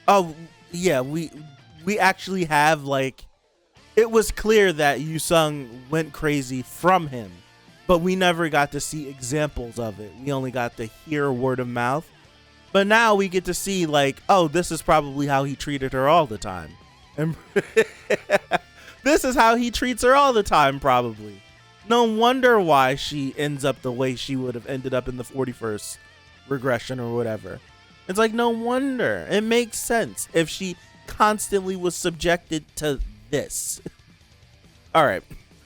Oh yeah, we actually have, like, it was clear that Yu-sung went crazy from him, but we never got to see examples of it. We only got to hear word of mouth. But now we get to see, like, oh, this is probably how he treated her all the time. And this is how he treats her all the time, probably. No wonder why she ends up the way she would have ended up in the 41st regression or whatever. It's like, no wonder. It makes sense if she constantly was subjected to this. All right.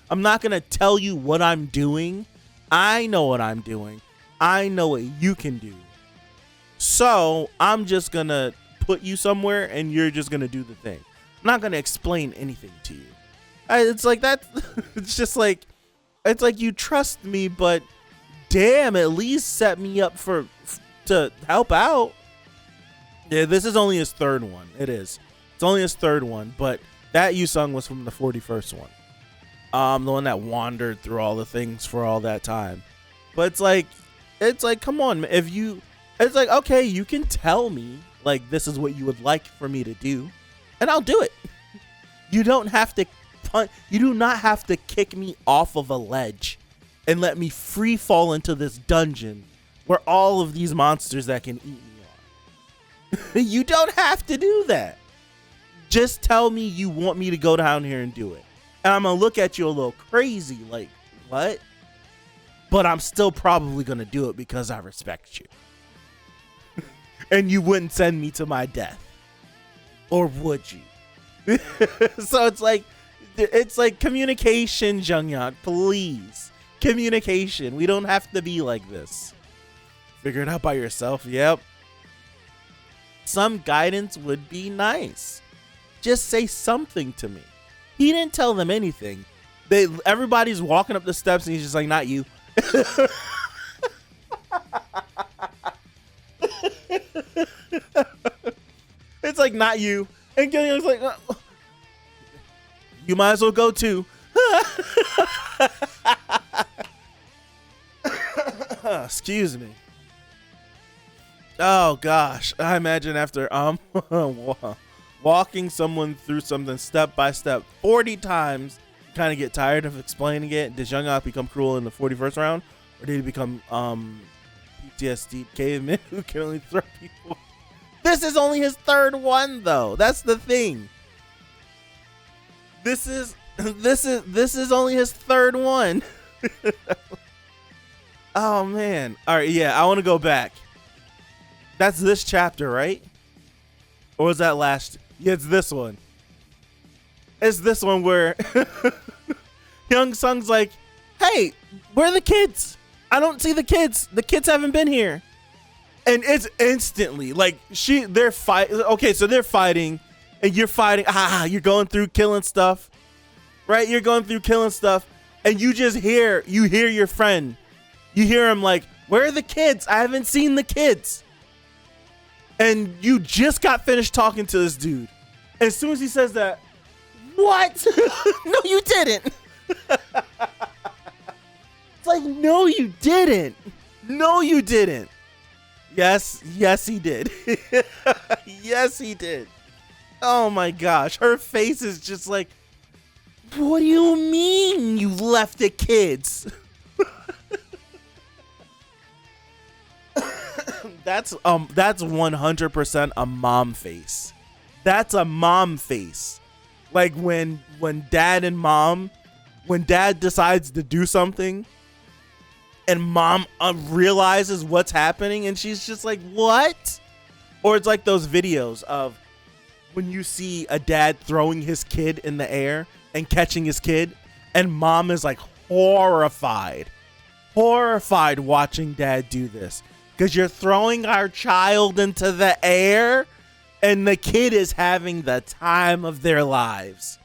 I'm not going to tell you what I'm doing. I know what I'm doing. I know what you can do. So I'm just going to put you somewhere and you're just going to do the thing. I'm not going to explain anything to you. It's like that. It's just like, it's like you trust me, but damn, at least set me up to help out. Yeah, this is only his third one. It is. It's only his third one, but that Yu-sung was from the 41st one. The one that wandered through all the things for all that time. But it's like, come on, it's like, okay, you can tell me, like, this is what you would like for me to do, and I'll do it. You don't have to you do not have to kick me off of a ledge and let me free fall into this dungeon where all of these monsters that can eat me are. You don't have to do that. Just tell me you want me to go down here and do it. And I'm going to look at you a little crazy, like, what? But I'm still probably going to do it because I respect you. And you wouldn't send me to my death. Or would you? So it's like communication, Jung-yak, please. Communication. We don't have to be like this. Figure it out by yourself. Yep. Some guidance would be nice. Just say something to me. He didn't tell them anything. Everybody's walking up the steps and he's just like, not you. It's like, not you. And Gillian's like, you might as well go too. Excuse me. Oh gosh, I imagine after walking someone through something step by step 40 times, you kind of get tired of explaining it. Did Jung-yak become cruel in the 41st round, or did he become PTSD caveman who can only throw people? This is only his third one, though. That's the thing. This is only his third one. Oh man. All right, yeah, I want to go back. That's this chapter, right? Or was that last? Yeah, it's this one. It's this one where Hyung-sung's like, "Hey, where are the kids? I don't see the kids. The kids haven't been here." And it's instantly like they're fighting. Okay, so they're fighting, and you're fighting. You're going through killing stuff, right? You're going through killing stuff, and you hear your friend. You hear him like, "Where are the kids? I haven't seen the kids." And you just got finished talking to this dude. And as soon as he says that, what? No, you didn't. It's like, no, you didn't. No, you didn't. Yes, he did. Yes, he did. Oh my gosh. Her face is just like, what do you mean you left the kids? That's 100% a mom face. That's a mom face. Like when dad decides to do something and mom realizes what's happening and she's just like, what? Or it's like those videos of when you see a dad throwing his kid in the air and catching his kid and mom is like horrified watching dad do this. Because you're throwing our child into the air and the kid is having the time of their lives.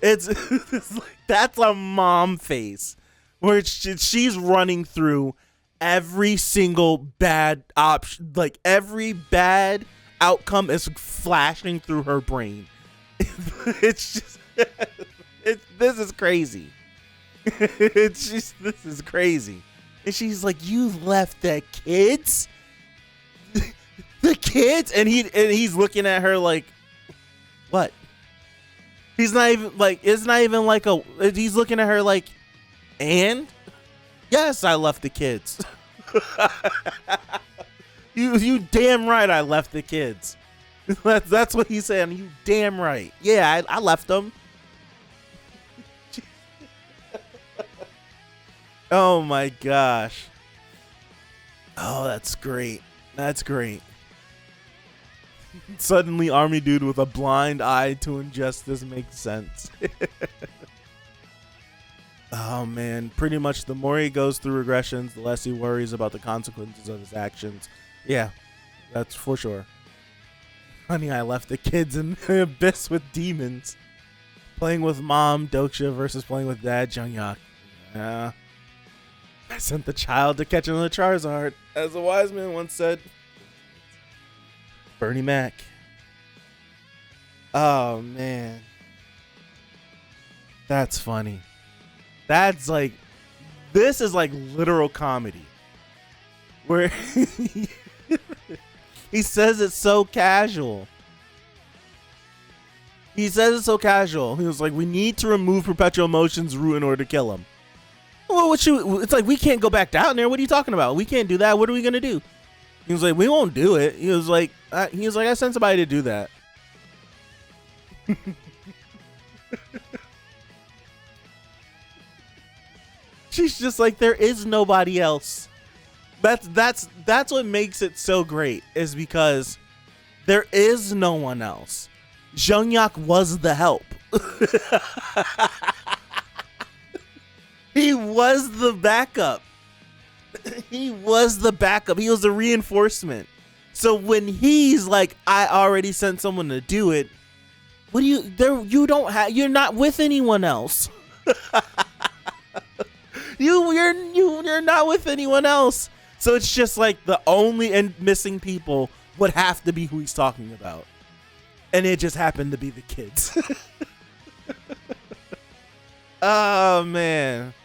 It's like, that's a mom face where she's running through every single bad option. Like every bad outcome is flashing through her brain. It's just, this is crazy. This is crazy. And she's like, you left the kids? The kids? And he's looking at her like, what? He's not even like, it's not even like he's looking at her like, and? Yes, I left the kids. You damn right I left the kids. That's what he's saying. You damn right. Yeah, I left them. Oh my gosh. Oh, that's great. That's great. Suddenly, army dude with a blind eye to injustice makes sense. Oh man, pretty much the more he goes through regressions, the less he worries about the consequences of his actions. Yeah, that's for sure. Honey, I left the kids in the abyss with demons. Playing with mom, Doksha, versus playing with dad, Jungyak. Yeah. I sent the child to catch another Charizard, as a wise man once said. Bernie Mac. Oh, man. That's funny. That's like, this is like literal comedy. Where he says it so casual. He says it so casual. He was like, we need to remove Perpetual Motion's root in order to kill him. Well, it's like, we can't go back down there. What are you talking about? We can't do that. What are we going to do? He was like, we won't do it. He was like, I sent somebody to do that. She's just like, there is nobody else. That's what makes it so great, is because there is no one else. Jungyak was the help. He was the backup. He was the backup. He was the reinforcement. So when he's like, I already sent someone to do it, what do you're not with anyone else. You're not with anyone else. So it's just like the only and missing people would have to be who he's talking about. And it just happened to be the kids. Oh man.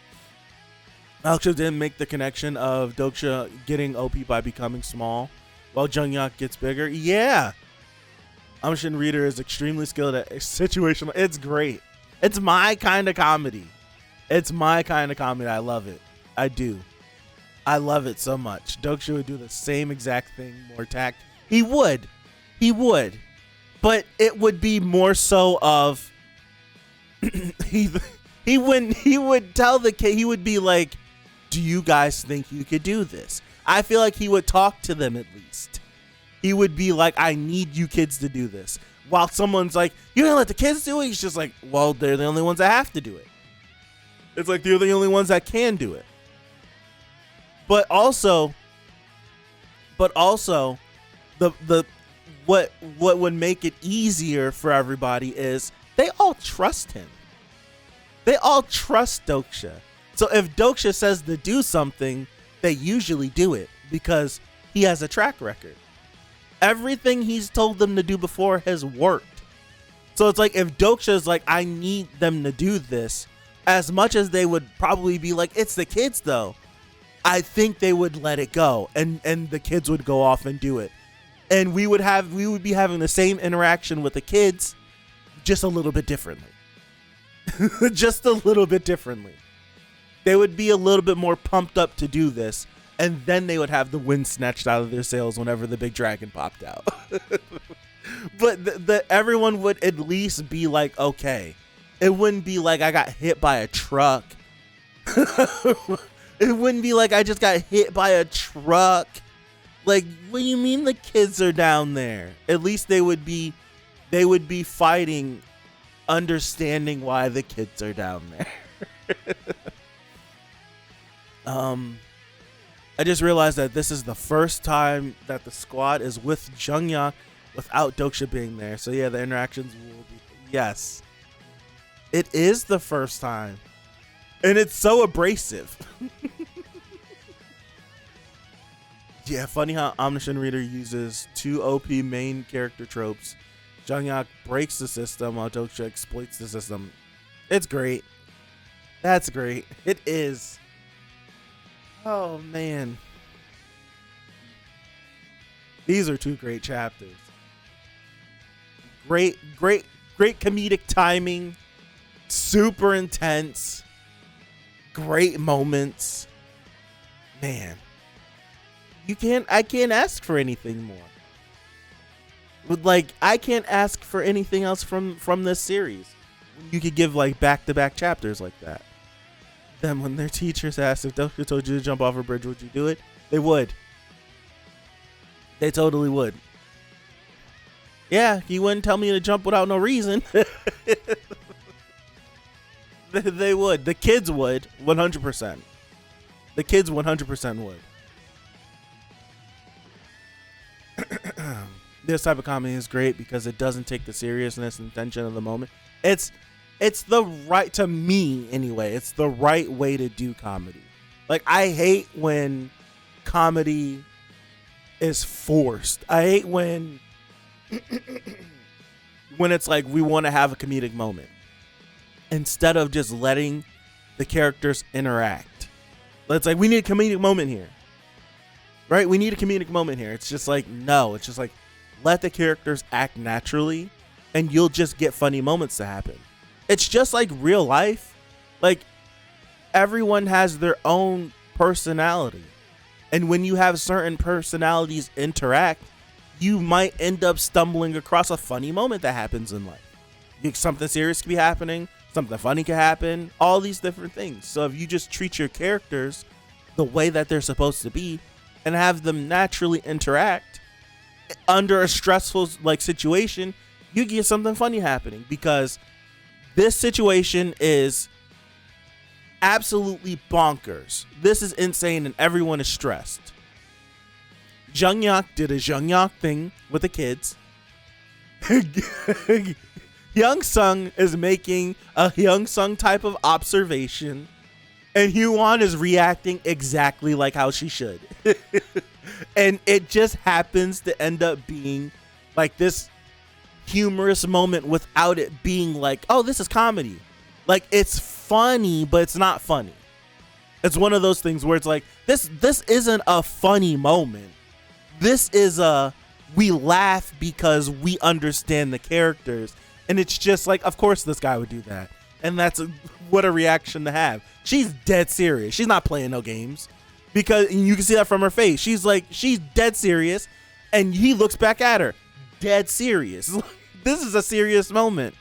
Alksha didn't make the connection of Doksha getting OP by becoming small while Jungyak gets bigger. Yeah. Omniscient Reader is extremely skilled at situational. It's great. It's my kind of comedy. It's my kind of comedy. I love it. I do. I love it so much. Doksha would do the same exact thing, more tact. He would. But it would be more so of he would tell the kid, he would be like, do you guys think you could do this? I feel like he would talk to them at least. He would be like, I need you kids to do this. While someone's like, you're gonna let the kids do it? He's just like, well, they're the only ones that have to do it. It's like they're the only ones that can do it. But also, But also, the what would make it easier for everybody is they all trust him. They all trust Doksha. So if Doksha says to do something, they usually do it because he has a track record. Everything he's told them to do before has worked. So it's like if Doksha is like, I need them to do this, as much as they would probably be like, it's the kids though, I think they would let it go and the kids would go off and do it. And we would be having the same interaction with the kids, just a little bit differently. Just a little bit differently. They would be a little bit more pumped up to do this, and then they would have the wind snatched out of their sails whenever the big dragon popped out. But everyone would at least be like, okay. It wouldn't be like I got hit by a truck. It wouldn't be like I just got hit by a truck. Like, what do you mean the kids are down there? At least they would be fighting, understanding why the kids are down there. I just realized that this is the first time that the squad is with Jungyak without Doksha being there. So yeah, the interactions will be, yes. It is the first time. And it's so abrasive. Yeah, funny how Omniscient Reader uses 2 OP main character tropes. Jungyak breaks the system while Doksha exploits the system. It's great. That's great. It is. Oh, man. These are 2 great chapters. Great comedic timing. Super intense. Great moments. Man. I can't ask for anything more. I can't ask for anything else from this series. You could give back-to-back chapters like that. Then when their teachers asked if Doksha told you to jump off a bridge, would you do it? They would. They totally would. Yeah, he wouldn't tell me to jump without no reason. They would. The kids would, 100%. The kids 100% would. This type of comedy is great because it doesn't take the seriousness and tension of the moment. It's the right, to me anyway, it's the right way to do comedy. I hate when comedy is forced. I hate when it's like we want to have a comedic moment instead of just letting the characters interact. It's like, we need a comedic moment here. Right? We need a comedic moment here. It's just like, no. It's just like, let the characters act naturally and you'll just get funny moments to happen. It's just like real life. Everyone has their own personality. And when you have certain personalities interact, you might end up stumbling across a funny moment that happens in life. Something serious could be happening. Something funny could happen. All these different things. So if you just treat your characters the way that they're supposed to be and have them naturally interact under a stressful situation, you get something funny happening, because this situation is absolutely bonkers. This is insane and everyone is stressed. Jungyak did a Jungyak thing with the kids. Hyung Sung is making a Hyung Sung type of observation, and Hyun is reacting exactly like how she should. And it just happens to end up being this humorous moment without it being oh, this is comedy. It's funny, but it's not funny. It's one of those things where it's this isn't a funny moment. This is we laugh because we understand the characters. And it's just of course this guy would do that. And that's what a reaction to have. She's dead serious. She's not playing no games. Because you can see that from her face. She's dead serious. And he looks back at her. Dead serious. This is a serious moment.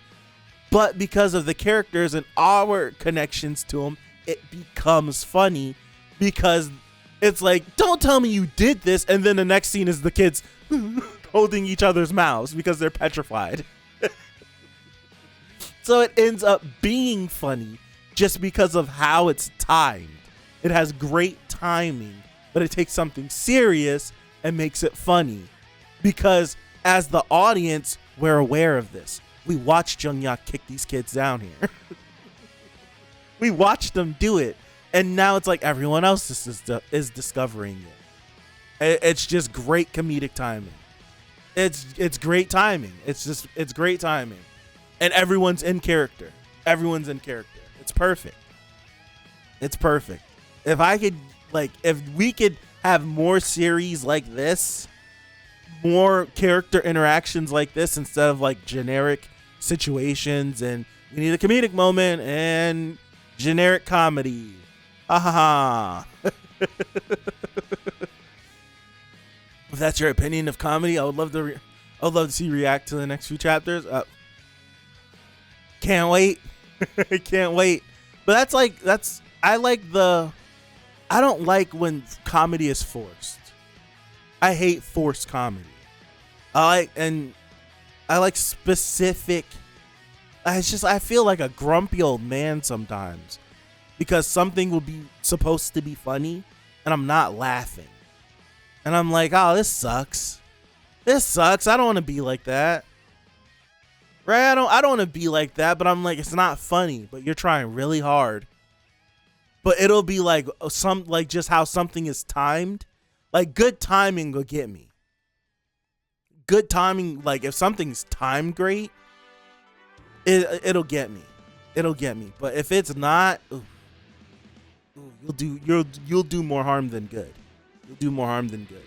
But because of the characters and our connections to them, it becomes funny. Because it's don't tell me you did this. And then the next scene is the kids holding each other's mouths because they're petrified. So it ends up being funny just because of how it's timed. It has great timing, but it takes something serious and makes it funny, because as the audience, we're aware of this. We watched Jung-yak kick these kids down here. We watched them do it, and now it's like everyone else is discovering it. It's just great comedic timing. It's great timing. It's great timing, and everyone's in character. Everyone's in character. It's perfect. It's perfect. If we could have more series like this, more character interactions like this, instead of like generic situations and we need a comedic moment and generic comedy. Ha ha ha. If that's your opinion of comedy, I would love to see you react to the next few chapters. Can't wait. Can't wait. But I don't like when comedy is forced. I hate forced comedy. I like specific. I feel like a grumpy old man sometimes, because something will be supposed to be funny and I'm not laughing. And I'm like, oh, this sucks. This sucks. I don't want to be like that. Right? I don't want to be like that, but I'm like, it's not funny, but you're trying really hard. But it'll be like just how something is timed. Like, good timing will get me. Good timing, like if something's timed great, it'll get me. It'll get me. But if it's not, you'll do more harm than good. You'll do more harm than good.